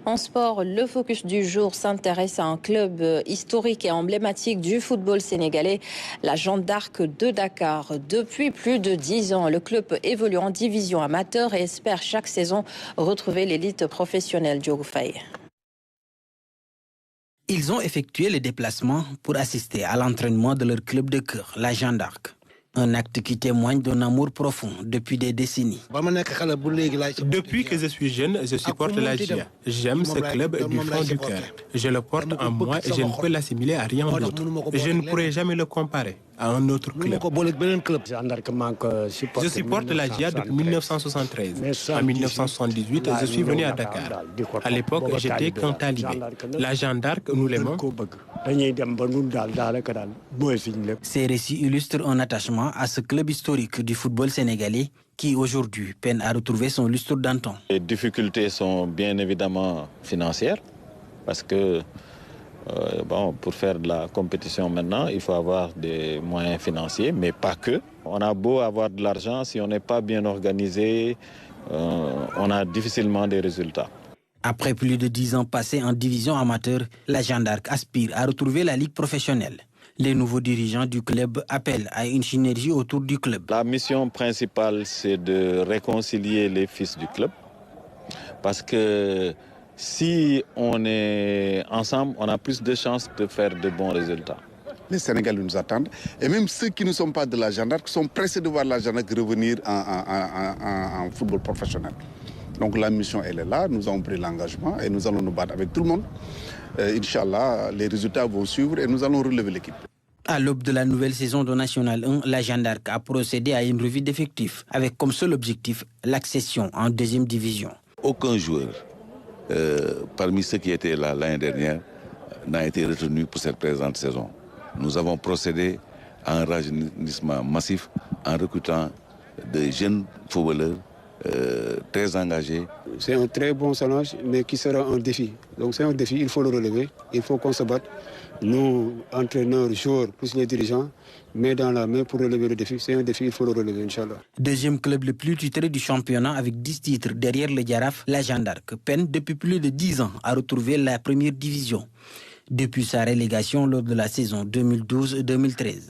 En sport, le focus du jour s'intéresse à un club historique et emblématique du football sénégalais, la Jeanne d'Arc de Dakar. Depuis plus de 10 ans, le club évolue en division amateur et espère chaque saison retrouver l'élite professionnelle. Diogo Faye. Ils ont effectué le déplacement pour assister à l'entraînement de leur club de cœur, la Jeanne d'Arc. Un acte qui témoigne d'un amour profond depuis des décennies. Depuis que je suis jeune, je supporte la GIA. J'aime ce club du fond du cœur. Je le porte en moi et je ne peux l'assimiler à rien d'autre. Je ne pourrai jamais le comparer à un autre club. Je supporte la GIA depuis 1973. En 1978, je suis venu à Dakar. À l'époque, j'étais qu'un talibé. La Jeanne d'Arc, nous l'aimons. Ces récits illustrent un attachement à ce club historique du football sénégalais qui aujourd'hui peine à retrouver son lustre d'antan. Les difficultés sont bien évidemment financières parce que pour faire de la compétition maintenant, il faut avoir des moyens financiers, mais pas que. On a beau avoir de l'argent, si on n'est pas bien organisé, on a difficilement des résultats. Après plus de 10 ans passés en division amateur, la Jeanne d'Arc aspire à retrouver la ligue professionnelle. Les nouveaux dirigeants du club appellent à une synergie autour du club. La mission principale, c'est de réconcilier les fils du club. Parce que si on est ensemble, on a plus de chances de faire de bons résultats. Les Sénégalais nous attendent. Et même ceux qui ne sont pas de la Jeanne d'Arc sont pressés de voir la Jeanne d'Arc revenir en football professionnel. Donc la mission, elle est là. Nous avons pris l'engagement et nous allons nous battre avec tout le monde. Inch'Allah, les résultats vont suivre et nous allons relever l'équipe. À l'aube de la nouvelle saison de National 1, la Jeanne d'Arc a procédé à une revue d'effectifs avec comme seul objectif l'accession en deuxième division. Aucun joueur parmi ceux qui étaient là l'année dernière n'a été retenu pour cette présente saison. Nous avons procédé à un rajeunissement massif en recrutant de jeunes footballeurs très engagés. C'est un très bon challenge, mais qui sera un défi. Donc c'est un défi, il faut le relever, il faut qu'on se batte. Nous, entraîneurs, joueurs, plus les dirigeants, main dans la main pour relever le défi. C'est un défi, il faut le relever, Inch'Allah. Deuxième club le plus titré du championnat avec 10 titres derrière le Jaraaf, la Jeanne d'Arc peine depuis plus de 10 ans à retrouver la première division, depuis sa relégation lors de la saison 2012-2013.